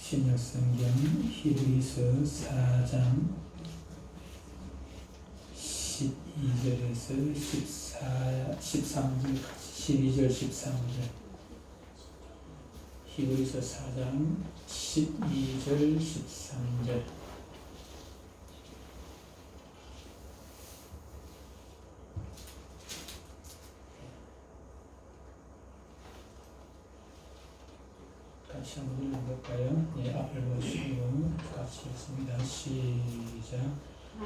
신약성경 히브리서 4장 12절에서 13절, 12절, 13절. 히브리서 4장 12절, 13절. 같이 한번 읽어볼까요? 예, 앞을 보시고 같이 읽습니다. 시작.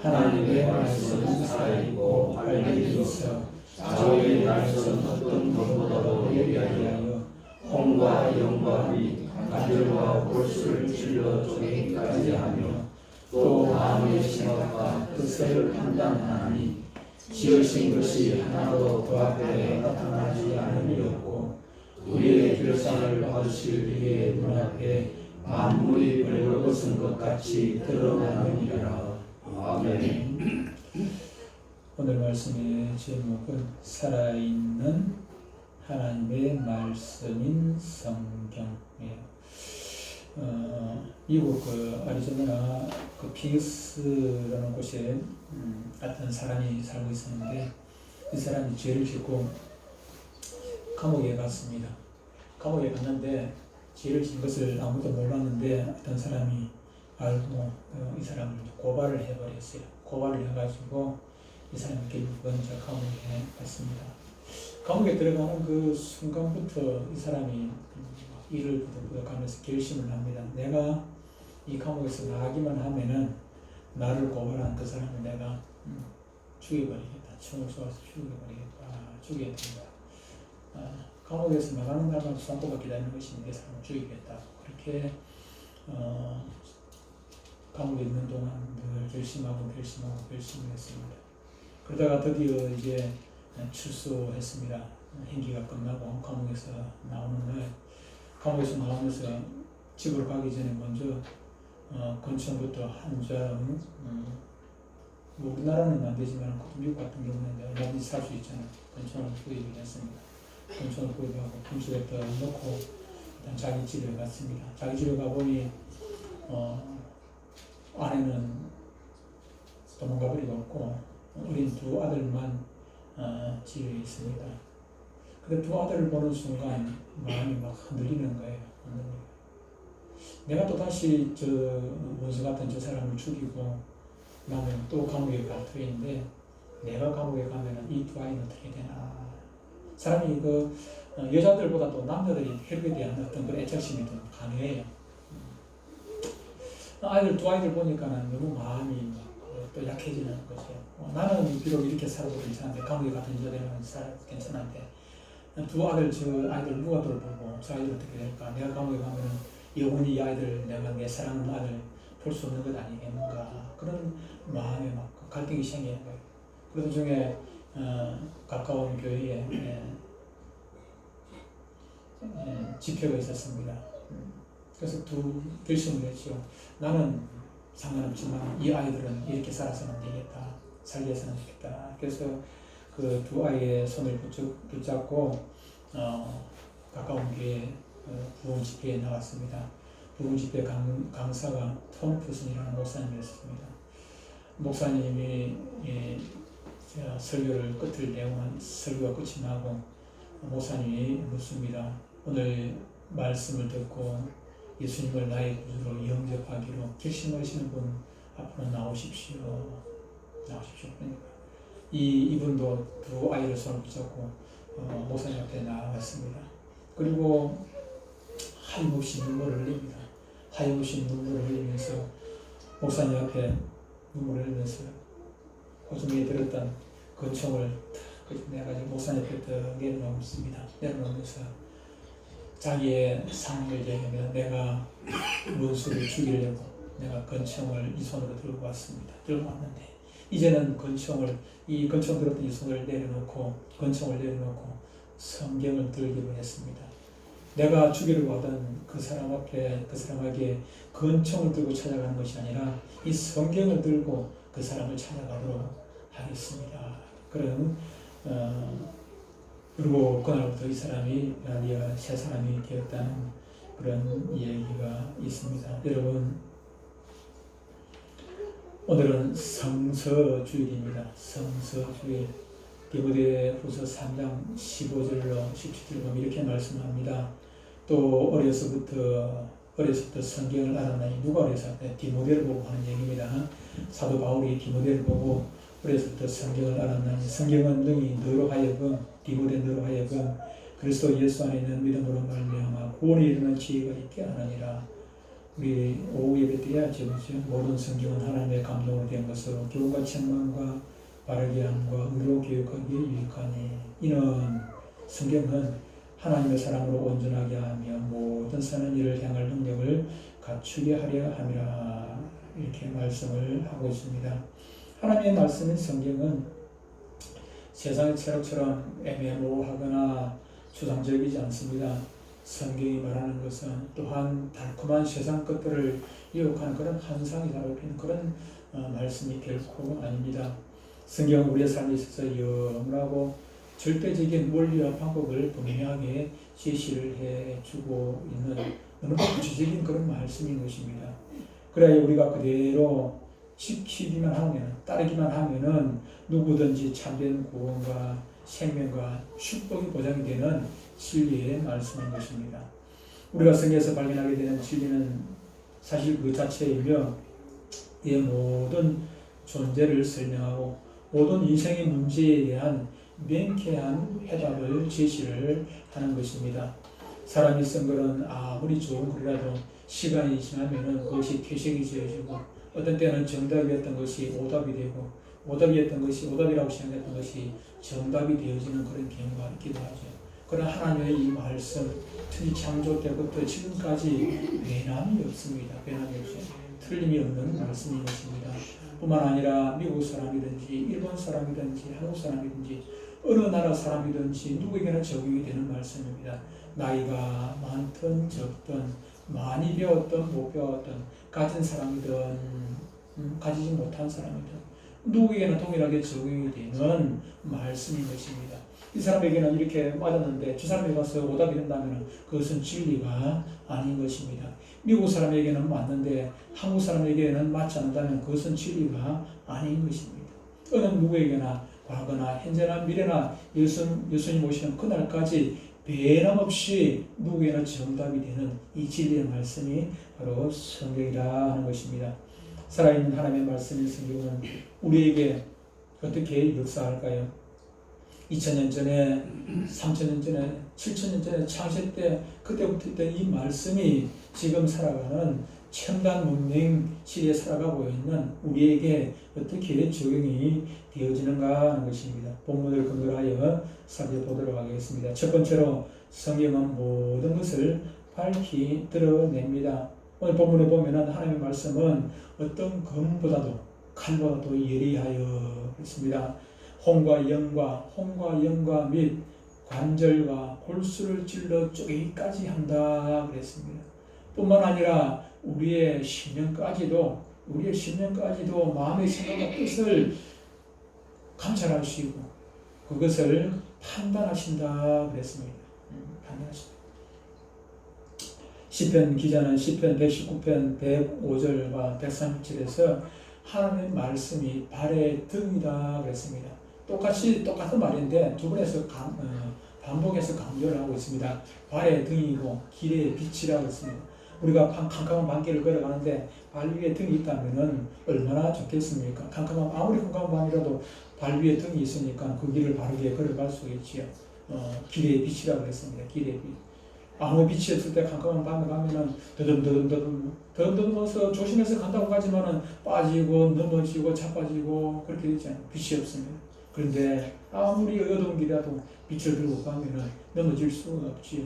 하나님의 말씀은 살아있고 활력이 있어 저희 날선 어떤 것보다도 예리하여 홍과 영과 및 간절과 골수를 찔러 쪼개기까지 하며 또 마음의 생각과 뜻을 판단하니 지으신 것이 하나도 그 앞에 나타나지 않으리였고 우리의 결산을 받으실 이의 눈앞에 만물이 벌거벗은 것 같이 드러나느니라. 아멘. 오늘 말씀의 제목은 살아있는 하나님의 말씀인 성경이에요. 미국 애리조나 피닉스라는 곳에 어떤 사람이 살고 있었는데 이 사람이 죄를 짓고 감옥에 갔습니다. 감옥에 갔는데 죄를 진 것을 아무도 몰랐는데 어떤 사람이 알고 이 사람을 고발을 해버렸어요. 고발을 해가지고 이 사람이 결국은 감옥에 갔습니다. 감옥에 들어가는 그 순간부터 이 사람이 이를 부득부득하면서 결심을 합니다. 내가 이 감옥에서 나가기만 하면은 나를 고발한 그 사람을 내가 죽여버리겠다. 총을 쏘아서 죽여야 된다. 감옥에서 나가는 날만 손꼽아 기다리는 것이 내 사람을 죽이겠다. 그렇게 감옥에 있는 동안 늘 결심을 했습니다. 그러다가 드디어 이제 출소했습니다. 행기가 끝나고 감옥에서 나오는 날, 감옥에서 나오면서 집으로 가기 전에 먼저 근처부터 한 점, 우리나라는 안 되지만 미국 같은 경우는 얼마든지 살 수 있잖아요. 근처를 구입을 했습니다. 근처를 구입하고 근처에다 놓고 일단 자기 집에 갔습니다. 자기 집에 가보니 아내는 도망가 버리고 없고 어린 두 아들만 집에 있습니다. 근데 두 아들을 보는 순간 마음이 막 흔들리는 거예요. 내가 또다시 저 원수 같은 저 사람을 죽이고 나면 또 감옥에 갈 터인데 내가 감옥에 가면 이 두 아이는 어떻게 되나. 사람이 여자들보다도 남자들이 혈육에 대한 어떤 그런 애착심이 좀 강해요. 두 아이들 보니까는 너무 마음이 또 약해지는 거죠. 나는 비록 이렇게 살아도 괜찮은데 감옥에 같은 여자들은 괜찮은데 두 아이들 누가 돌보고 저 아이들 어떻게 될까. 내가 감옥에 가면 영원히 이 아이들 내가 내 사랑하는 아이들 볼 수 없는 것 아니겠는가. 그런 마음에 막 갈등이 생기는 거예요. 그런 중에 가까운 교회에 집회가 있었습니다. 그래서 결심을 했죠. 나는 상관없지만 이 아이들은 이렇게 살아서는 안 되겠다. 살려서는 안 되겠다. 그래서 그 두 아이의 손을 붙잡고 가까운 교회 부흥 집회에 나왔습니다. 부흥 집회 강사가 톰 푸슨이라는 목사님이었습니다. 목사님이 설교를 끝을 내고는 설교가 끝이 나고 목사님이 묻습니다. 오늘 말씀을 듣고 예수님을 나의 구주로 영접하기로 결심하시는 분 앞으로 나오십시오. 그러니까 이분도 두 아이를 손을 붙잡고 목사님 앞에 나아갔습니다. 그리고 하염없이 눈물을 흘립니다. 하염없이 눈물을 흘리면서 목사님 앞에 눈물을 흘리면서 호중에 들었던 권총을 내가지고 목사님 앞에 내려놓으면서 자기의 상황을 얘기하며 내가 원수를 죽이려고 내가 권총을 이 손으로 들고 왔습니다. 들고 왔는데 이제는 이 권총 들었던 이 손을 권총을 내려놓고 성경을 들기로 했습니다. 내가 죽이려고 하던 그 사람에게 권총을 들고 찾아가는 것이 아니라 이 성경을 들고 그 사람을 찾아가도록 하겠습니다. 그리고 그날부터 이 사람이 새 사람이 되었다는 그런 이야기가 있습니다. 여러분, 오늘은 성서주일입니다. 성서주일. 디모데후서 3장 15절로 17절 보면 이렇게 말씀합니다. 또 어려서부터 성경을 알았나니, 누가 어려서? 디모데를 보고 하는 얘기입니다. 사도 바울이 디모데를 보고 어려서부터 성경을 알았나니, 성경은 능히 너로 하여금, 디모데 너로 하여금 그리스도 예수 안에 있는 믿음으로 말미암아 구원에 이르는 지혜가 있게 하느니라. 우리 오후 예배 때 해야죠. 모든 성경은 하나님의 감동으로 된 것으로 교훈과 책망과 바르게 함과 의로 교육하기에 유익하니, 이는 성경은 하나님의 사랑으로 온전하게 하며 모든 선한 일을 향할 능력을 갖추게 하려 함이라. 이렇게 말씀을 하고 있습니다. 하나님의 말씀인 성경은 세상의 체력처럼 애매모호하거나 추상적이지 않습니다. 성경이 말하는 것은 또한 달콤한 세상 것들을 유혹하는 그런 환상이 다루는 그런 말씀이 결코 아닙니다. 성경은 우리의 삶에 있어서 영원하고 절대적인 원리와 방법을 분명하게 제시를 해주고 있는 너무 구체적인 그런 말씀인 것입니다. 그래야 우리가 그대로 지키기만 하면, 따르기만 하면은 누구든지 참된 구원과 생명과 축복이 보장이 되는 진리의 말씀인 것입니다. 우리가 성경에서 발견하게 되는 진리는 사실 그 자체이며, 이 모든 존재를 설명하고 모든 인생의 문제에 대한 명쾌한 해답을 제시를 하는 것입니다. 사람이 쓴 글은 아무리 좋은 글이라도 시간이 지나면 그것이 퇴색이 지어지고, 어떤 때는 정답이었던 것이 오답이 되고, 오답이었던 것이 오답이라고 생각했던 것이 정답이 되어지는 그런 경우가 있기도 하죠. 그러나 하나님의 이 말씀, 특히 창조 때부터 지금까지 변함이 없습니다. 변함이 없어요. 틀림이 없는 말씀인 것입니다. 뿐만 아니라 미국 사람이든지 일본 사람이든지 한국 사람이든지 어느 나라 사람이든지 누구에게나 적용이 되는 말씀입니다. 나이가 많든 적든, 많이 배웠든 못 배웠든, 가진 사람이든 가지지 못한 사람이든 누구에게나 동일하게 적용이 되는 말씀인 것입니다. 이 사람에게는 이렇게 맞았는데 저 사람에게 가서 오답이 된다면 그것은 진리가 아닌 것입니다. 미국 사람에게는 맞는데 한국 사람에게는 맞지 않는다면 그것은 진리가 아닌 것입니다. 어느 누구에게나 과거나 현재나 미래나 예수님 오시는 그날까지 변함없이 누구에게나 정답이 되는 이 진리의 말씀이 바로 성경이라 하는 것입니다. 살아있는 하나님의 말씀인 성경은 우리에게 어떻게 역사할까요? 2000년 전에, 3000년 전에, 7000년 전에 창세 때 그때부터 있던 이 말씀이 지금 살아가는 첨단 문명 시대에 살아가고 있는 우리에게 어떻게 적용이 되어지는가 하는 것입니다. 본문을 근거로 하여 살펴보도록 하겠습니다. 첫 번째로 성경은 모든 것을 밝히 드러냅니다. 오늘 본문에 보면 하나님의 말씀은 어떤 검보다도 칼보다도 예리하여 그렇습니다. 홍과 영과 및 관절과 골수를 찔러 쪼개기까지 한다 그랬습니다. 뿐만 아니라 우리의 심령까지도 마음의 생각과 뜻을 감찰하시고 그것을 판단하신다 그랬습니다. 판단하신다. 시편 기자는 시편 119편 105절과 137절에서 하나님의 말씀이 발의 등이다 그랬습니다. 똑같은 말인데 두 번에서 반복해서 강조를 하고 있습니다. 발의 등이고 길의 빛이라고 했습니다. 우리가 캄캄한 밤길을 걸어가는데 발 위에 등이 있다면 얼마나 좋겠습니까? 아무리 캄캄한 밤이라도 발 위에 등이 있으니까 그 길을 바르게 걸어갈 수 있지요. 길의 빛이라고 했습니다. 길의 빛. 아무 빛이 없을 때 캄캄한 밤에 가면은 더듬더듬해서 조심해서 간다고 가지만은 빠지고 넘어지고 자빠지고 그렇게 되잖아요. 빛이 없으면. 그런데 아무리 어두운 길이라도 빛을 들고 가면은 넘어질 수가 없지요.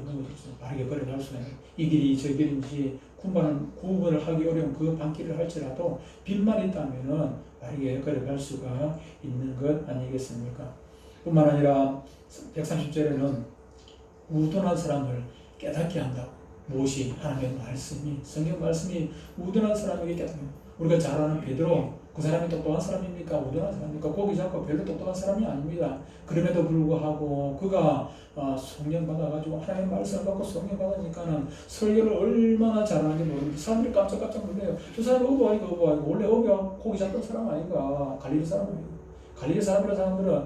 바르게 걸어갈 수가 있어요. 이 길이 저 길인지 구분을 하기 어려운 그 밤길을 할지라도 빛만 있다면은 바르게 걸어갈 수가 있는 것 아니겠습니까? 뿐만 아니라 130절에는 우둔한 사람을 깨닫게 한다고. 무엇이? 하나님의 말씀이, 성경 말씀이 우둔한 사람에게 깨닫게. 우리가 잘 아는 베드로, 그 사람이 똑똑한 사람입니까? 우둔한 사람입니까? 고기 잡고 별로 똑똑한 사람이 아닙니다. 그럼에도 불구하고 그가 성령 받아가지고 하나님의 말씀을 받고 성령 받으니까는 설교를 얼마나 잘하는지 모르는데 사람들이 깜짝깜짝 놀래요. 저 사람이 어부아이가 원래 어부가 고기 잡던 사람 아닌가? 갈릴리 사람 아닌가? 갈릴리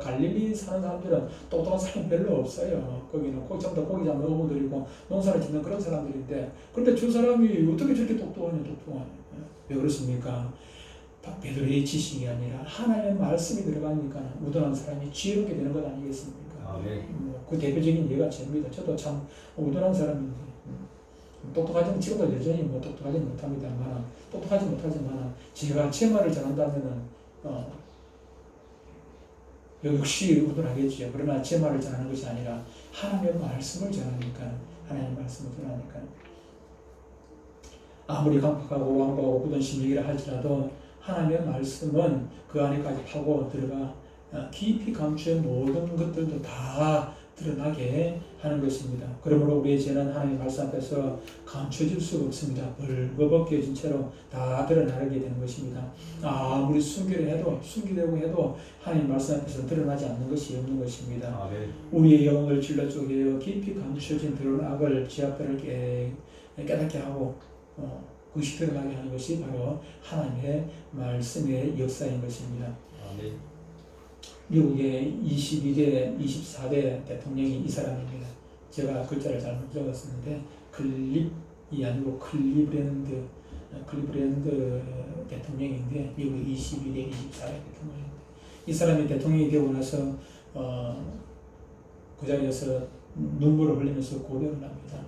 갈릴리 사는 사람들은 똑똑한 사람이 별로 없어요. 거기는 전부 다 고기 잡는 어부들이고 농사를 짓는 그런 사람들인데, 그런데 저 사람이 어떻게 저렇게 똑똑하냐? 왜 그렇습니까? 베드로의 지식이 아니라 하나님의 말씀이 들어가니까 우둔한 사람이 지혜롭게 되는 것 아니겠습니까? 네. 그 대표적인 예가 저입니다. 저도 참 우둔한 사람인데 똑똑하지는 지금도 여전히 똑똑하지 못합니다만, 똑똑하지 못하지만 제가 제 말을 전한다면은 역시 우둔하겠죠. 그러나 제 말을 전하는 것이 아니라 하나님의 말씀을 전하니까, 아무리 강팍하고 완고하고 굳은 심리기라 할지라도 하나님의 말씀은 그 안에까지 파고 들어가 깊이 감추인 모든 것들도 다 드러나게 하는 것입니다. 그러므로 우리의 죄는 하나님의 말씀 앞에서 감춰질 수가 없습니다. 벌거벗겨진 채로 다 드러나게 되는 것입니다. 아무리 숨기려고 해도 하나님의 말씀 앞에서 드러나지 않는 것이 없는 것입니다. 우리의 영을 질러 쪼개어 깊이 감춰진 드러운 악을 지압들을 깨닫게 하고 그것이 드러나게 하는 것이 바로 하나님의 말씀의 역사인 것입니다. 미국의 22대, 24대 대통령이 이 사람입니다. 제가 글자를 잘못 적었었는데 클립이 아니고 클리브랜드 대통령인데 미국 22대, 24대 대통령인데, 이 사람이 대통령이 되고 나서 그 자리에서 눈물을 흘리면서 고백을 합니다.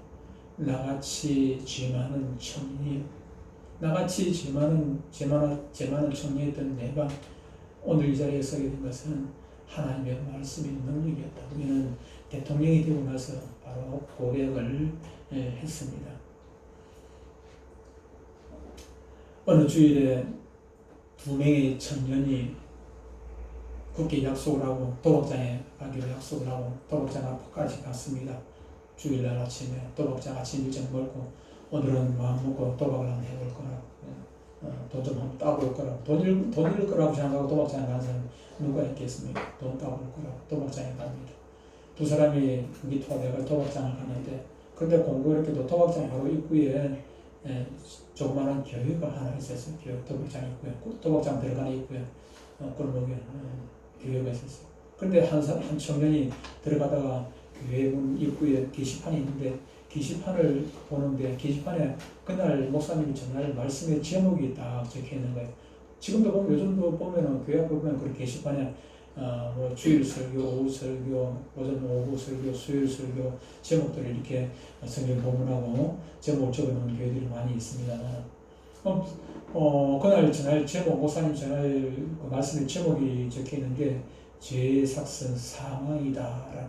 나같이 죄 많은 청년이, 나같이 죄 많은 청년이었던 내가 오늘 이 자리에 서게 된 것은 하나님의 말씀의 능력이었다. 우리는 대통령이 되고 나서 바로 고백을 했습니다. 어느 주일에 2명의 청년이 굳게 약속을 하고 도박장에 가기로 약속을 하고 도박장 앞까지 갔습니다. 주일날 아침에 도박장 아침 일찍 먹고 오늘은 마음먹고 도박을 한번 해볼 거라고, 돈 좀 한번 따볼 거라고, 돈 잃을 거라고 생각하고 도박장에 가는 사람 누가 있겠습니까? 돈 따볼 거라고 도박장에 갑니다. 두 사람이 미투하다가 도박장을 가는데, 근데 공교롭게도 도박장 바로 입구에 조그마한 교회가 하나 있었어요. 도박장 입구에, 도박장 들어가는 입구에 골목에 교회가 있었어요. 근데 한 청년이 들어가다가 교회 문 입구에 게시판이 있는데, 게시판을 보는데 게시판에 그날 목사님이 전할 말씀의 제목이 딱 적혀 있는 거예요. 지금도 보면, 요즘도 보면은 교회 앞에 보면 그 게시판에 주일 설교, 오후 설교, 오전 오후 설교, 수요일 설교 제목들을 이렇게 성경 본문하고 제목을 적어놓은 교회들이 많이 있습니다. 그날 전할 제목, 목사님 전할 그 말씀의 제목이 적혀 있는 게 죄의 삭선 사망이다.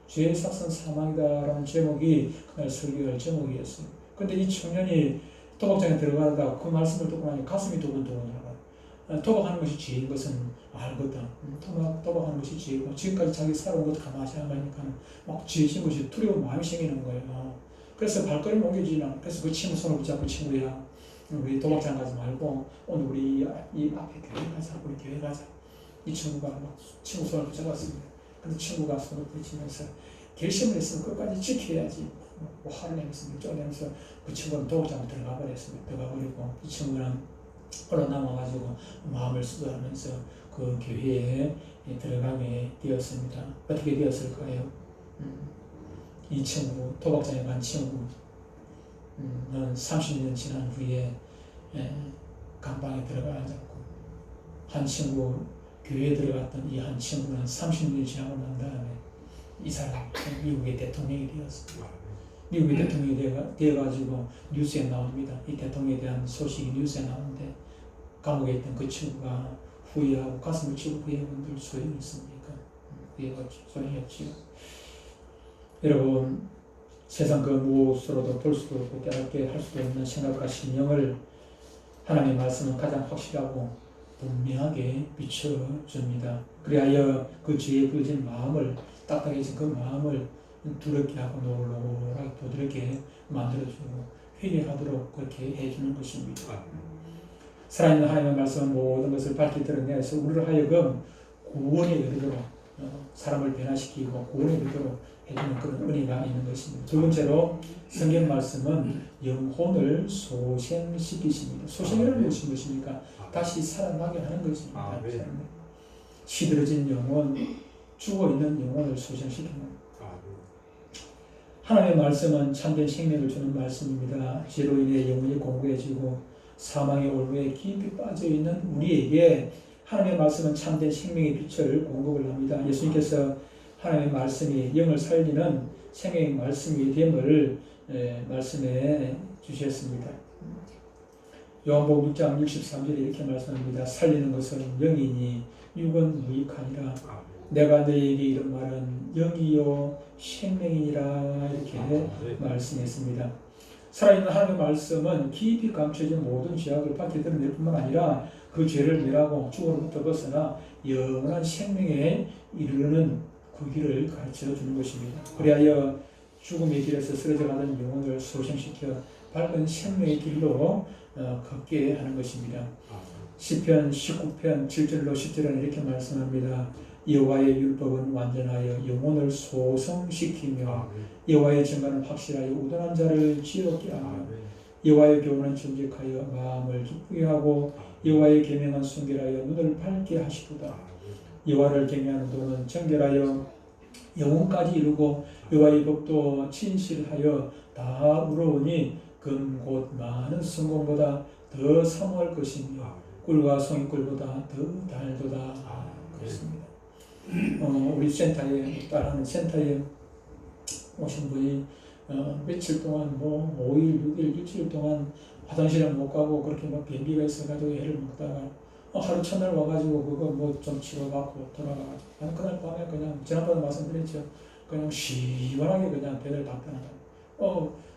죄의 삭선 사망이다라는 제목이 그날 설교할 제목이었어요. 근데 이 청년이 도박장에 들어가다가 그 말씀을 듣고 나니 가슴이 두근두근하고, 도박하는 것이 죄인 것은 알거든. 도박하는 것이 죄이고 지금까지 자기 살아온 것도 가만히 생각하니까 막 죄진 것이 두려운 마음이 생기는 거예요. 그래서 발걸음 옮겨지지 않아. 그래서 그 친구 손을 붙잡고, 친구야, 우리 도박장 가지 말고 오늘 우리 이 앞에 교회 가자. 우리 교회 가자. 이 친구가 막 친구 손을 붙잡았습니다. 근데 친구가 손을 붙이면서 결심을 했으면 끝까지 지켜야지. 화를 내면서 쫓내면서 그 친구는 도박장에 들어가 버렸습니다. 들어가 버리고 이 친구는 홀로 남아가지고 마음을 수도하면서 그 교회에 들어가게 되었습니다. 어떻게 되었을까요? 이 친구, 도박장에 간 친구는 30년 지난 후에 감방에 들어가 앉았고, 한 친구, 교회에 들어갔던 이 한 친구는 30년이 지나고 난 다음에 이 사람이 미국의 대통령이 되었습니다. 미국의 대통령이 되어가지고 뉴스에 나옵니다. 이 대통령에 대한 소식이 뉴스에 나오는데, 감옥에 있던 그 친구가 후회하고 가슴을 치고 후회한 들 소용이 있습니까? 후회가 소용이 없지요. 여러분, 세상 그 무엇으로도 볼 수도 없고 깨닫게 할 수도 없는 생각과 심령을 하나님의 말씀은 가장 확실하고 분명하게 비춰줍니다. 그리하여 그 죄에 그어진 마음을, 딱딱해진 그 마음을 두렵게 하고 노릇노릇하게 부드럽게 만들어주고 회개하도록 그렇게 해주는 것입니다. 살아있는 하나님의 말씀은 모든 것을 밝히 드러내서 우리를 하여금 구원에 이르도록 사람을 변화시키고 구원에 이르도록 해주는 그런 은혜가 있는 것입니다. 두 번째로 성경 말씀은 영혼을 소생시키십니다. 소생이라는 것이 무엇입니까? 다시 살아나게 하는 것입니다. 시들어진 영혼, 죽어있는 영혼을 소생시키는 하나님의 말씀은 참된 생명을 주는 말씀입니다. 죄로 인해 영혼이 공고해지고 사망의 올무에 깊이 빠져있는 우리에게 하나님의 말씀은 참된 생명의 빛을 공급을 합니다. 예수님께서 하나님의 말씀이 영을 살리는 생명의 말씀이 됨을 말씀해 주셨습니다. 요한복음 6장 63절에 이렇게 말씀합니다. 살리는 것은 영이니 육은 무익하니라. 내가 너희에게 이런 말은 영이요 생명이니라 이렇게 말씀했습니다. 살아있는 하나님의 말씀은 깊이 감춰진 모든 죄악을 밝히 드러낼 뿐만 아니라 그 죄를 멸하고 죽음으로부터 벗어나 영원한 생명에 이르는 그 길을 가르쳐 주는 것입니다. 그리하여 죽음의 길에서 쓰러져 가는 영혼을 소생시켜 밝은 생명의 길로 걷게 하는 것입니다. 시편 19편 7절로 10절은 이렇게 말씀합니다. 여호와의 율법은 완전하여 영혼을 소성시키며 여호와의 증거는 확실하여 우둔한 자를 지혜롭게 하며 여호와의 교훈은 정직하여 마음을 기쁘게 하고 여호와의 계명은 순결하여 눈을 밝게 하시도다. 여호와를 경외하는 도는 정결하여 영혼까지 이루고 여호와의 법도 진실하여 다 우러오니 금 곧 많은 성공보다 더 사모할 것이며 꿀과 송이꿀보다 더 달도다. 그렇습니다. 우리 센터에 따라하는 센터에 오신 분이 며칠 동안 5일, 6일, 일주일 동안 화장실을 못 가고 그렇게 변비가 있어가지고 애를 먹다가 하루 첫날 와가지고 그거 좀 치료받고 돌아가가지고 그날 밤에 그냥 지난번에 말씀드렸죠. 그냥 시원하게 그냥 배를 답변하다.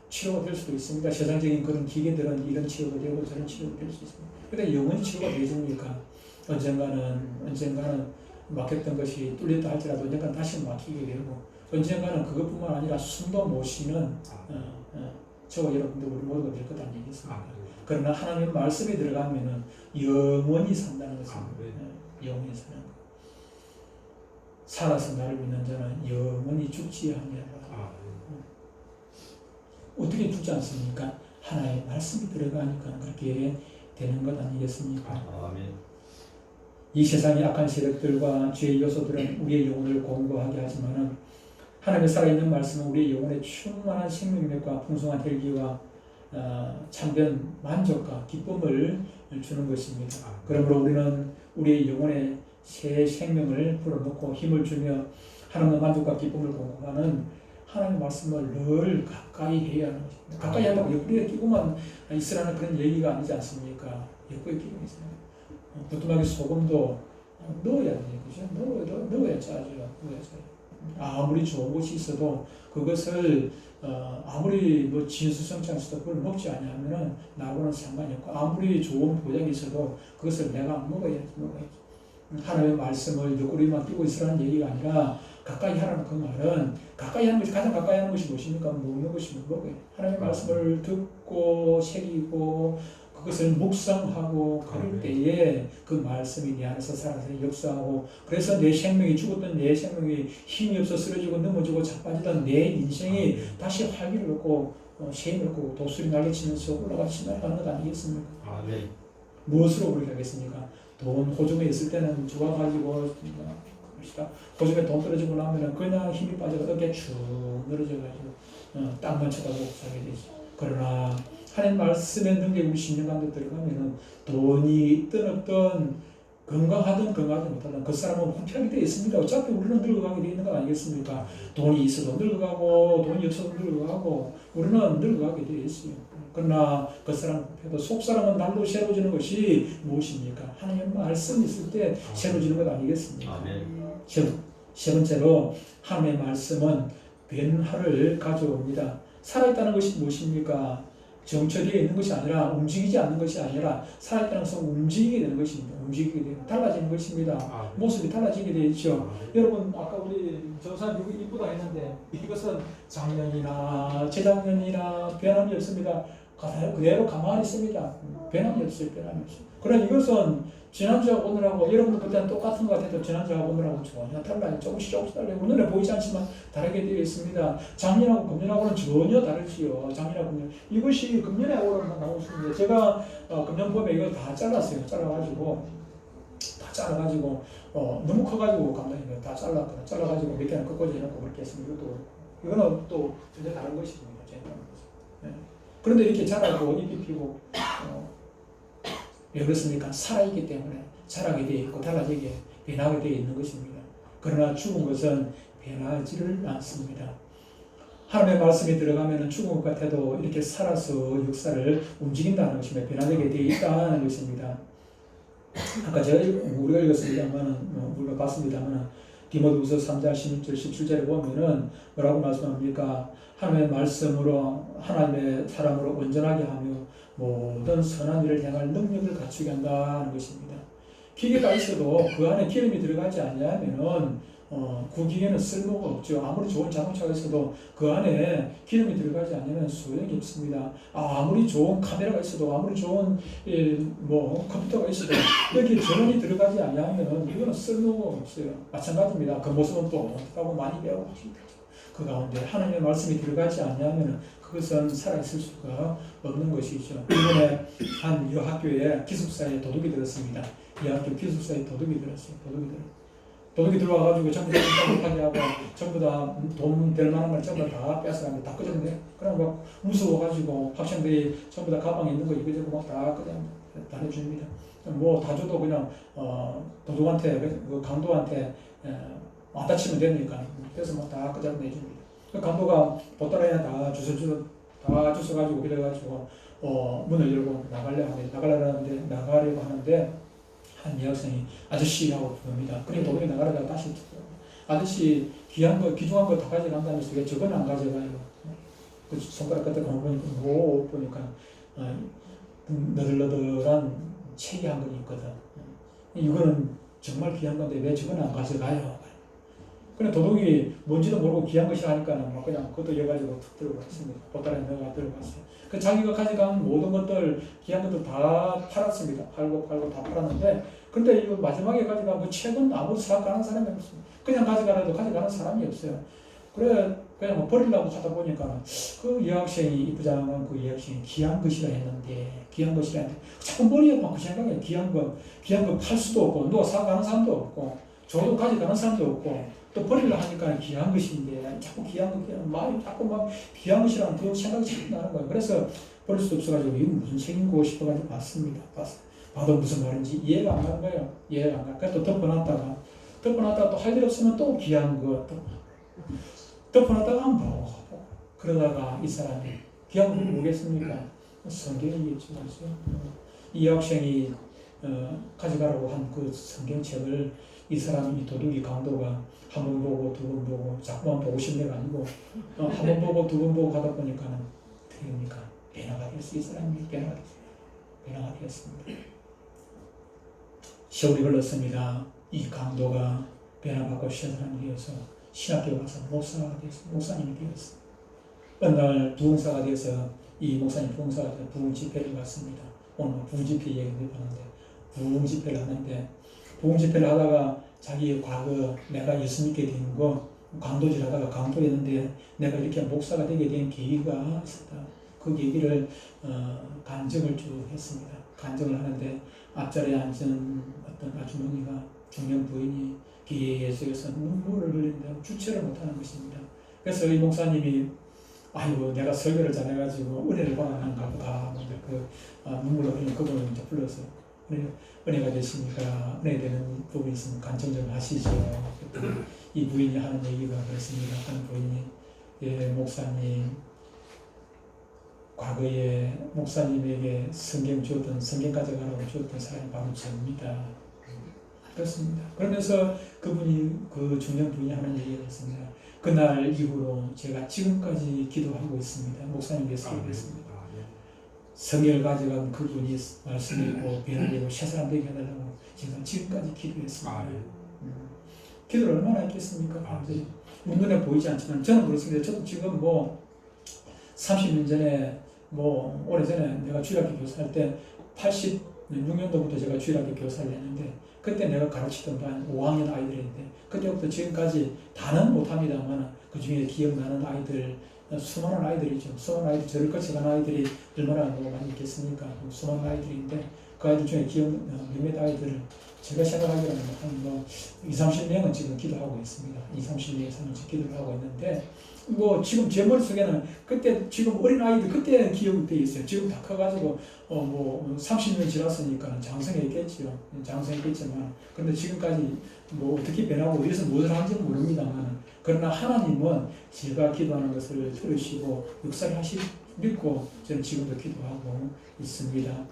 치료가 될 수도 있습니다. 세상적인 그런 기계들은 이런 치료가 되고 저런 치료가 될 수 있습니다. 근데 영원히 치료가 되십니까? 언젠가는 막혔던 것이 뚫렸다 할지라도 언젠가는 다시 막히게 되고 언젠가는 그것뿐만 아니라 숨도 못 쉬는 저와 여러분들 우리 모두가 될 것 아니겠습니까? 그러나 하나님의 말씀에 들어가면은 영원히 산다는 것입니다. 영원히 사는 것. 살아서 나를 믿는 자는 영원히 죽지 아니하리라. 어떻게 죽지 않습니까? 하나의 말씀이 들어가니까 그렇게 되는 것 아니겠습니까? 이 세상의 악한 세력들과 죄의 요소들은 우리의 영혼을 공고하게 하지만은 하나님의 살아있는 말씀은 우리의 영혼에 충만한 생명력과 풍성한 혈기와 참된 만족과 기쁨을 주는 것입니다. 그러므로 우리는 우리의 영혼에 새 생명을 불어넣고 힘을 주며 하나님의 만족과 기쁨을 공급하는 하나님의 말씀을 늘 가까이 해야 하는 것입니다. 가까이 하다고 옆구리에 끼고만 있으라는 그런 얘기가 아니지 않습니까? 옆구리에 끼고 있어요. 부뚜막에 소금도 넣어야 돼요. 그죠? 넣어야 짜죠. 아무리 좋은 것이 있어도 그것을 아무리 진수성찬에서도 그걸 먹지 않으면 나하고는 상관이 없고 아무리 좋은 보약이 있어도 그것을 내가 먹어야지. 하나님의 말씀을 옆구리만 끼고 있으라는 얘기가 아니라 가까이 하라는 그 말은 가까이 하는 것이 가장 가까이 하는 것이 무엇입니까? 먹는 것이 뭐예요? 하나님의 말씀을 듣고 새기고 그것을 묵상하고 그럴 때에 그 말씀이 내 안에서 살아서 역사하고 그래서 내 생명이 죽었던 내 생명이 힘이 없어 쓰러지고 넘어지고 자빠지던 내 인생이 다시 활기를 얻고 셈을 얻고 독수리 날개치면서 올라가시 나가는 것 아니겠습니까? 무엇으로 올라가겠습니까? 돈 호주머니에 있을 때는 좋아가지고 호주머니에 돈 떨어지고 나면 그냥 힘이 빠져서 어깨 축 늘어져가지고 땅만 쳐다보고 살게 되죠. 그러나 하나님 말씀의 능력이 우리 심령 가운데 들어가면은 돈이 있든 없든 건강하든 건강하지 못하든 그 사람은 후퇴하게 되어 있습니다. 어차피 우리는 늙어가게 되어 있는 거 아니겠습니까? 돈이 있어도 늙어가고 돈이 없어도 늙어가고 우리는 늙어가게 되어 있어요. 그러나 그 사람은 후퇴도 속 사람은 날로 새로워지는 것이 무엇입니까? 하나님의 말씀이 있을 때 새로워지는 것 아니겠습니까? 세 번째로 하나님의 말씀은 변화를 가져옵니다. 살아있다는 것이 무엇입니까? 정처되어 있는 것이 아니라 움직이지 않는 것이 아니라 살아있다는 것은 움직이게 되는 것입니다. 움직이게 되는 달라지는 것입니다. 모습이 달라지게 되죠. 여러분 아까 우리 정사 이쁘다 했는데 이것은 작년이나 재작년이나 변함이 없습니다. 그대로 가만히 있습니다. 변함이 없어요. 변함이 없어요. 그러나 이것은 지난주하고 오늘하고 여러분도 그때는 똑같은 것 같아도 지난주하고 오늘하고 전혀 달라요. 조금씩 달라요. 눈에 보이지 않지만 다르게 되어 있습니다. 작년하고 금년하고는 전혀 다르지요. 작년하고 금년. 이것이 금년하고는 나오습니다. 제가 금년법에 이걸 다 잘랐어요. 잘라가지고 너무 커가지고 감독님 다 잘랐거든요. 잘라가지고 몇 개는 끝까지 해놓고 그렇게 했습니다. 이거는 또 전혀 다른 것입니다. 네. 그런데 이렇게 자라고 잎이 피고 왜 그렇습니까? 살아있기 때문에 자라게 되어 있고 달라지게 변하게 되어 있는 것입니다. 그러나 죽은 것은 변하지를 않습니다. 하나님의 말씀이 들어가면 죽은 것 같아도 이렇게 살아서 역사를 움직인다는 것입니다. 변화되게 되어 있다는 것입니다. 아까 우리가 읽었습니다만, 우리가 봤습니다만, 디모데후서 3장 16절, 17절에 보면은 뭐라고 말씀합니까? 하나님의 말씀으로 하나님의 사람으로 온전하게 하며 모든 선한 일을 행할 능력을 갖추게 한다는 것입니다. 기계가 있어도 그 안에 기름이 들어가지 않으면은 그 기계는 쓸모가 없죠. 아무리 좋은 자동차가 있어도 그 안에 기름이 들어가지 않으면 소용이 없습니다. 아무리 좋은 카메라가 있어도 아무리 좋은 컴퓨터가 있어도 여기에 전원이 들어가지 않으면 이거는 쓸모가 없어요. 마찬가지입니다. 그 모습은 또 하고 많이 배우고 그 가운데 하나님의 말씀이 들어가지 않으면 그것은 살아있을 수가 없는 것이죠. 이번에 한 이 학교에 기숙사에 도둑이 들었습니다. 이 학교 기숙사에 도둑이 들었어요. 도둑이 들어와가지고 전부 다 못하게 하고 전부 다 돈 될 만한 걸 전부 다 뺏어가는데 다 끄집네. 그럼 막 무서워가지고 학생들이 전부 다 가방에 있는 거 이거저거 막 다 그냥 다 해줍니다. 뭐 다 줘도 그냥 도둑한테 그 강도한테 안 다치면 되니까 그래서 막 다 끄집어내줍니다. 그 강도가 보따리에 다 주워가지고 그래가지고 문을 열고 나가려고 하는데 한 여학생이 아저씨라고 부릅니다. 그래 도둑이 나가려다가 다시 아저씨 귀중한 거 다 가져간다면서 왜 저건 안 가져가요? 그 손가락 끝에 보니까 너덜너덜한 책이 한 권 있거든. 이거는 정말 귀한 건데 왜 저건 안 가져가요? 그냥 도둑이 뭔지도 모르고 귀한 것이라 하니까 막 그냥 그것도 여가지고 툭 들어갔습니다. 보따리에 넣어가 들어갔어요. 그 자기가 가져간 모든 것들, 귀한 것들 다 팔았습니다. 팔고 다 팔았는데, 근데 이거 마지막에 가져간 그 책은 아무도 사가는 사람이 없습니다. 그냥 가져가라도 가져가는 사람이 없어요. 그래, 그냥 뭐 버리려고 하다 보니까 그 여학생이, 이부장은 그 여학생이 귀한 것이라 했는데, 자꾸 머리에 막 그 생각에 귀한 거 팔 수도 없고, 누가 사가는 사람도 없고, 저도 가져가는 사람도 없고, 또 버리려 하니까 귀한 것인데 자꾸 귀한 마음이 자꾸 막 귀한 것이라는 그 생각이 자꾸 나는 거예요. 그래서 버릴 수 없어가지고 이거 무슨 책인고 싶어가지고 봤습니다. 봐도 무슨 말인지 이해가 안 가는 거예요. 이해가 안 가. 그래서 또 덮어놨다가 또 할 일 없으면 또 귀한 거 덮어놨다가 한번 보고 그러다가 이 사람이 귀한 걸 뭐겠습니까? 성경이겠죠. 이 학생이 가져가라고 한 그 성경책을 이 사람이 도둑이 강도가 한 번 보고 두 번 보고 자꾸만 보고 싶은 게 아니고 한 번 보고 두 번 보고 하다 보니까는 어떻게 됩니까? 변화가 됐어요. 이 사람이 변화가 되었습니다. 세월이 흘렀습니다. 이 강도가 변화받고 신사람이 되어서 신학교 가서 목사가 되었어요. 목사님이 되었어요. 어느 날 부흥사가 되어서 이 목사님 부흥사가 되어서 부흥 집회를 갔습니다. 오늘 부흥 집회 얘기를 해봤는데 부흥 집회를 하는데 부흥 집회를 하다가 자기 과거 내가 예수 믿게 된 거 강도질 하다가 강도였는데 내가 이렇게 목사가 되게 된 계기가 있었다. 그 얘기를 간증을 쭉 했습니다. 간증을 하는데 앞자리에 앉은 어떤 아주머니가 중년 부인이 계속해서 눈물을 흘린다고 주체를 못하는 것입니다. 그래서 이 목사님이 아이고 내가 설교를 잘해가지고 은혜를 받았는가 보다. 그 눈물을 흘리는 그분을 이제 불러서 은혜가 되십니까? 은혜 되는 부분이 있으면 간증 좀 하시죠. 이 부인이 하는 얘기가 그렇습니다. 한 부인이 예 목사님 과거에 목사님에게 성경 가져가라고 주었던 사람이 바로 저입니다. 그렇습니다. 그러면서 그분이 그 중년 부인이 하는 얘기가 그렇습니다. 그날 이후로 제가 지금까지 기도하고 있습니다. 목사님께서 얘기했습니다. 성경을 가져간 그분이 말씀을 읽고 변화되고 새 사람 되게 해달라고 제가 지금까지 기도했습니다. 기도를 얼마나 했겠습니까? 눈에 보이지 않지만 저는 그렇습니다. 저도 지금 30년 전에 뭐 오래전에 내가 주일학교 교사할 때 86년도부터 제가 주일학교 교사를 했는데 그때 내가 가르치던 반 5학년 아이들인데 그때부터 지금까지 다는 못합니다만 그 중에 기억나는 아이들 수많은 아이들이죠. 수많은 아이들 저를 거쳐간 아이들이 얼마나 뭐 많이 있겠습니까? 수많은 아이들인데 그 아이들 중에 기억 몇몇 아이들을 제가 생각하기로는 한 2, 30명은 지금 기도하고 있습니다. 2, 30명 이상은 기도를 하고 있는데 뭐 지금 제 머릿속에는 그때 지금 어린 아이들 그때 기억이 돼 있어요. 지금 다 커가지고 뭐 30년 지났으니까 장성했겠죠. 장성했겠지만 그런데 지금까지 뭐 어떻게 변하고 이래서 무엇을 하는지는 모릅니다만 그러나 하나님은 제가 기도하는 것을 들으시고 역사를 믿고 저는 지금도 기도하고 있습니다.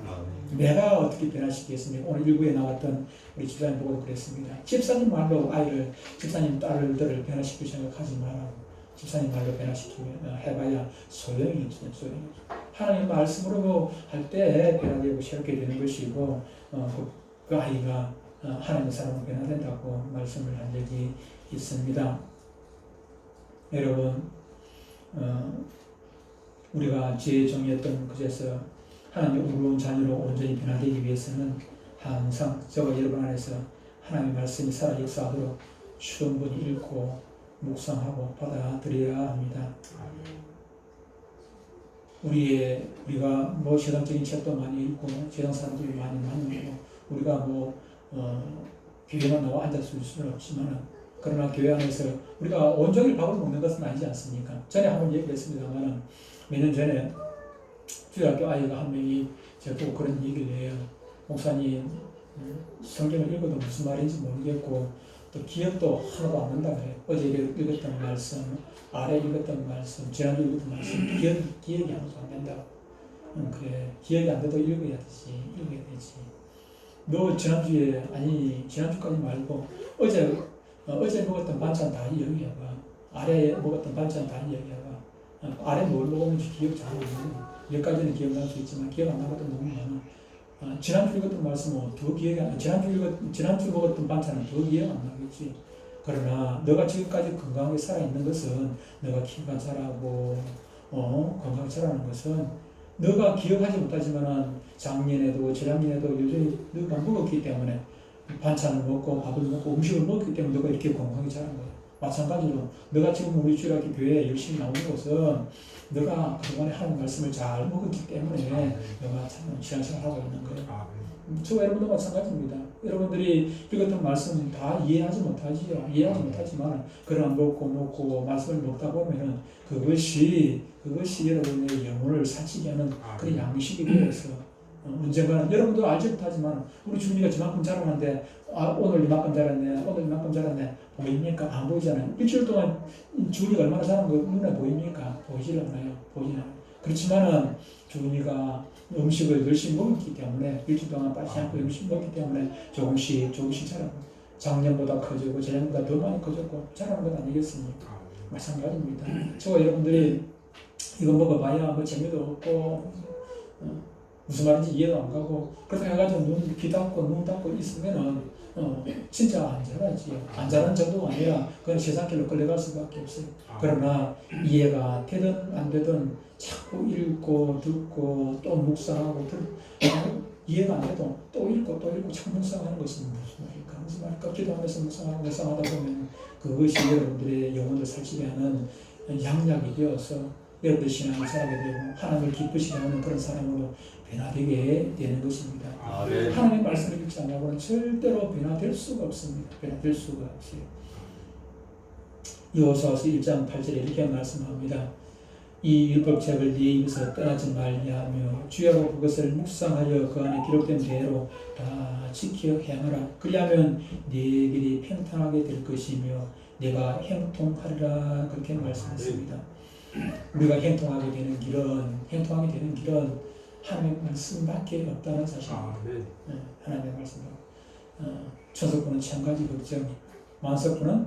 내가 어떻게 변화시키겠습니까? 오늘 일부에 나왔던 우리 집사님 보고 그랬습니다. 집사님 말로 아이를, 집사님 딸들을 변화시킬 생각하지 말라고. 집사님 말로 변화시키면 해봐야 소용이 없어요. 소용이 없어요. 하나님 말씀으로 할 때 변화되고 새롭게 되는 것이고 그 아이가 하나님의 사람으로 변화된다고 말씀을 한 적이 있습니다. 여러분 우리가 죄의 종이었던 그제서 하나님의 의로운 자녀로 온전히 변화되기 위해서는 항상 저와 여러분 안에서 하나님의 말씀이 살아 역사하도록 충분히 읽고 묵상하고 받아들여야 합니다. 우리가 뭐 세상적인 책도 많이 읽고 세상 사람들이 많이 만나고 우리가 교회만 나와 앉았을 수는 없지만 그러나 교회 안에서 우리가 온종일 밥을 먹는 것은 아니지 않습니까? 전에 한번 얘기했습니다만 몇 년 전에 주일학교 아이가 한 명이 저보고 그런 얘기를 해요. 목사님 성경을 읽어도 무슨 말인지 모르겠고 또 기억도 하나도 안 난다 그래요. 어제 읽었던 말씀, 아래 읽었던 말씀, 지난주 읽었던 말씀 기억이 하나도 안 난다. 그래 기억이 안 돼도 읽어야 되지. 너 지난주까지 말고 어제 먹었던 반찬 다 이야기해봐. 아래 먹었던 반찬 다 이야기해봐. 아래 뭘 먹었는지 기억 잘 안 나요. 몇 가지는 기억날 수 있지만 기억 안 나거든 너무 많아. 지난주 읽었던 말씀은 더 기억이 안 나. 지난주 먹었던 반찬은 더 기억 안 나겠지. 그러나 너가 지금까지 건강하게 살아있는 것은 너가 키가 자라고 건강하게 자라는 것은 너가 기억하지 못하지만 작년에도 재작년에도 여전히 너가 먹었기 때문에 반찬을 먹고 밥을 먹고 음식을 먹기 때문에 너가 이렇게 건강하게 자란 거야. 마찬가지로 너가 지금 우리 주일학교 교회에 열심히 나오는 것은 너가 그동안에 하는 말씀을 잘 먹었기 때문에 너가 참 신앙생활을 하고 있는 거예요. 저와 여러분도 마찬가지입니다. 여러분들이 읽었던 말씀 다 이해하지 못하지만 그러나 먹고 말씀을 먹다 보면은 그것이 여러분의 영혼을 살찌게 하는 그런 양식이 되어서 언젠가는 여러분도 알지 못하지만 우리 주님이가 저만큼 자랐는데 오늘 이만큼 자랐네 보입니까? 안 보이잖아요. 일주일 동안 주님이가 얼마나 자란 거 눈에 보입니까? 보이질 않아요. 그렇지만은 주님이가 음식을 열심히 먹었기 때문에 일주일 동안 빠지지 않고 열심히 먹기 때문에 조금씩 자라고 작년보다 커지고 재작년보다 더 많이 커졌고 자라는 것 아니겠습니까? 마찬가지입니다. 저와 여러분들이 이거 먹어봐야 뭐 재미도 없고 무슨 말인지 이해도 안 가고 그렇게 해가지고 귀 닫고 눈 닫고 있으면은 진짜 안 자라지. 안 자라는 정도가 아니라 그건 세상길로 끌려갈 수밖에 없어요. 그러나 이해가 되든 안 되든 자꾸 읽고 듣고 또 묵상하고 이해가 안 돼도 또 읽고 자꾸 묵상하는 것은 무슨 말일까? 기도하면서 묵상하다 보면 그것이 여러분들의 영혼을 살찌게 하는 양약이 되어서 여러분들 신앙을 살게 되고 하나님을 기쁘시게 하는 그런 사람으로 변화되게 되는 것입니다. 하나님의 말씀을 읽지 않고는 절대로 변화될 수가 없습니다. 변화될 수가 없어요. 여호수아서 1장 8절에 이렇게 말씀합니다. 이 율법책을 네 입에서 떠나지 말리하며 주야로 그것을 묵상하여 그 안에 기록된 대로 다 지켜 행하라. 그리하면 네 길이 평탄하게 될 것이며 내가 행통하리라. 그렇게 말씀했습니다. 우리가 행통하게 되는 길은 하나님의 말씀밖에 없다는 사실입니다. 하나님의 말씀. 천석부는 1000가지 걱정, 만석부는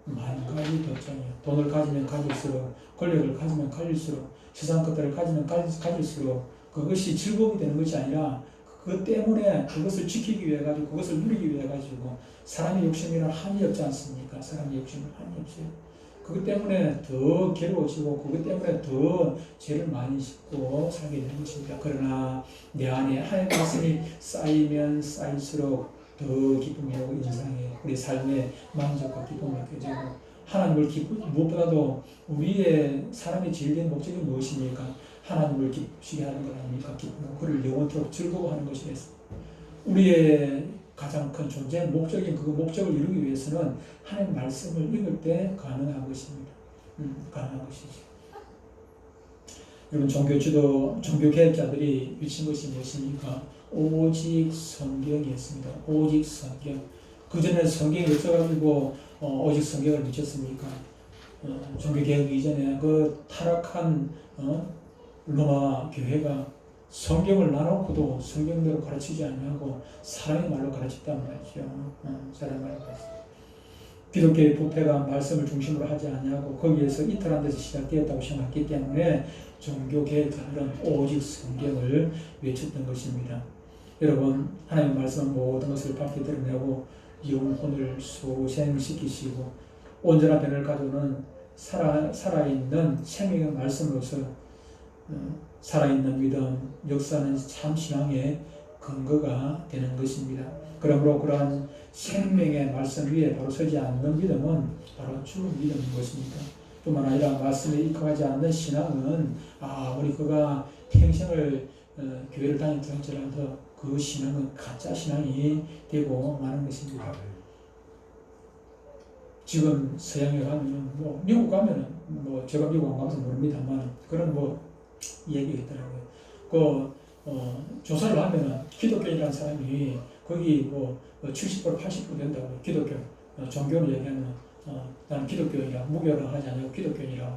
10,000가지 걱정이에요. 돈을 가지면 가질수록, 권력을 가지면 가질수록, 세상 것들을 가지면 가질수록 그것이 즐거움이 되는 것이 아니라 그것 때문에 그것을 지키기 위해 가지고 그것을 누리기 위해 가지고 사람의 욕심이란 한이 없지 않습니까? 사람의 욕심은 한이 없어요. 그것 때문에 더 괴로워지고 그것 때문에 더 죄를 많이 짓고 살게 되는 것입니다. 그러나 내 안에 하나님의 말씀이 쌓이면 쌓일수록 더 기쁨이 오고 인상에 우리 삶의 만족과 기쁨을 느껴지고 하나님을 무엇보다도 우리의 사람의 제일 된 목적이 무엇입니까? 하나님을 기쁘시게 하는 것 아닙니까? 기쁘고 그를 영원토록 즐거워하는 것이겠습니다. 우리의 가장 큰 존재 목적인 그 목적을 이루기 위해서는 하나님의 말씀을 읽을 때 가능한 것입니다. 가능한 것이죠. 여러분 종교 개혁자들이 외친 것이 무엇입니까? 오직 성경이었습니다. 오직 성경. 그 전에 성경이 없어가지고 오직 성경을 미쳤습니까? 종교 개혁 이전에 그 타락한 로마 교회가 성경을 나눠놓고도 성경대로 가르치지 않냐고 사람의 말로 가르쳤단 말이죠. 사람의 말로 가르쳤어요. 기독교의 부패가 말씀을 중심으로 하지 않냐고 거기에서 이탈한 데서 시작되었다고 생각했기 때문에 종교개혁자들은 오직 성경을 외쳤던 것입니다. 여러분 하나님의 말씀은 모든 것을 밝히 드러내고 영혼을 소생시키시고 온전한 변을 가져오는 살아있는 생명의 말씀으로서 살아있는 믿음, 역사는 참 신앙의 근거가 되는 것입니다. 그러므로 그러한 생명의 말씀 위에 바로 서지 않는 믿음은 바로 죽은 믿음인 것입니다. 뿐만 아니라 말씀에 입각하지 않는 신앙은 아무리 그가 평생을 교회를 다녔다 할지라도 그 신앙은 가짜 신앙이 되고 마는 것입니다. 지금 서양에 가면 미국 가면은 제가 미국 안 가서 모릅니다만 그런 얘기가 있더라고요. 조사를 하면은 기독교인이라는 사람이 거기 70% 80% 된다고 기독교 종교를 얘기하면 나는 기독교인이라 무교를 하지 않냐고 기독교인이라고.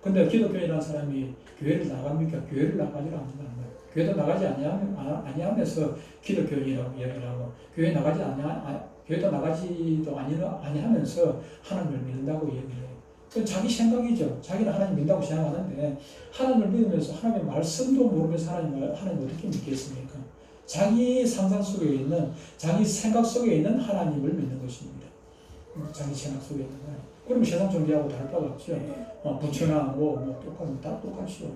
근데 기독교인이라는 사람이 교회를 나갑니까? 교회를 나가지 않는다는 거예요. 교회도 나가지 아니하면서 기독교인이라고 이야기를 하고 교회도 나가지도 아니하면서 하나님을 믿는다고 얘기를 해요. 그건 자기 생각이죠. 자기는 하나님 믿는다고 생각하는데 하나님을 믿으면서 하나님의 말씀도 모르면서 하나님을 어떻게 믿겠습니까? 자기 상상 속에 있는 자기 생각 속에 있는 하나님을 믿는 것입니다. 자기 생각 속에 있는 하나님. 그럼 세상 존재하고 다를 바가 없죠. 부처나 다 똑같이요.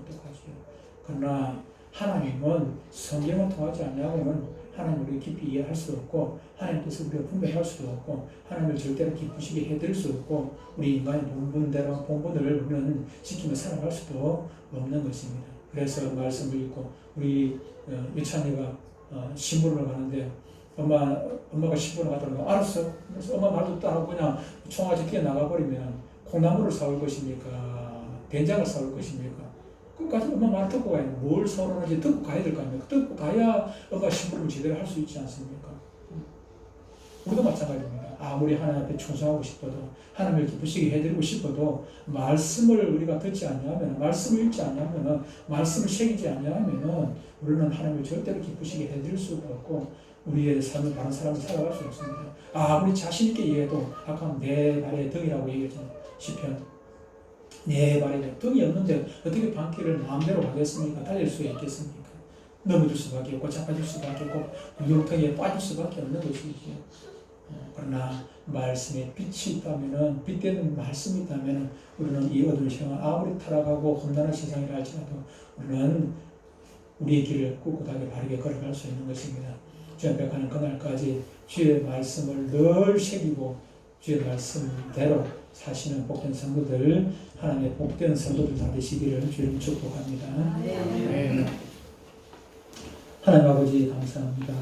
그러나 하나님은 성경을 통하지 않냐고는 하나님을 우리가 깊이 이해할 수 없고 하나님께서 우리가 분별할 수도 없고 하나님을 절대로 기쁘시게 해드릴 수 없고 우리 인간의 본분을 우리는 지키며 살아갈 수도 없는 것입니다. 그래서 말씀을 읽고 우리 유찬이가 신부를 가는데 엄마가 신부를 갔다고 알았어. 그래서 엄마 말도 또 안 하고 그냥 총알이 뛰어나가버리면 콩나물을 사올 것입니까? 된장을 사올 것입니까? 끝까지 엄마 말 듣고 가야 돼. 뭘 서론하지 듣고 가야 될 거 아닙니까? 듣고 가야 엄마 신부를 제대로 할 수 있지 않습니까? 우리도 마찬가지입니다. 아무리 하나님 앞에 충성하고 싶어도 하나님을 기쁘시게 해드리고 싶어도 말씀을 우리가 듣지 않냐면 말씀을 읽지 않냐면 말씀을 새기지 않냐면 우리는 하나님을 절대로 기쁘시게 해드릴 수가 없고 우리의 삶을 다른 사람을 살아갈 수 없습니다. 아무리 자신 있게 얘기해도 아까 내 발의 등이라고 얘기했잖아요. 시편 내 발에 등이 없는데 어떻게 방길을 마음대로 가겠습니까? 달릴 수 있겠습니까? 넘어질 수밖에 없고 자빠질 수밖에 없고 유령통에 빠질 수밖에 없는 것이지요. 그러나 말씀에 빛이 있다면은 빛되는 말씀이 있다면은 우리는 이 어두운 세상 아무리 타락하고 험난한 세상이라 할지라도 우리는 우리의 길을 꿋꿋하게 바르게 걸어갈 수 있는 것입니다. 주의 앞에 가는 그날까지 주의 말씀을 늘 새기고 주의 말씀대로 사시는 복된 성도들, 하나님의 복된 성도들 다 되시기를 주님 축복합니다. 네. 하나님 아버지 감사합니다.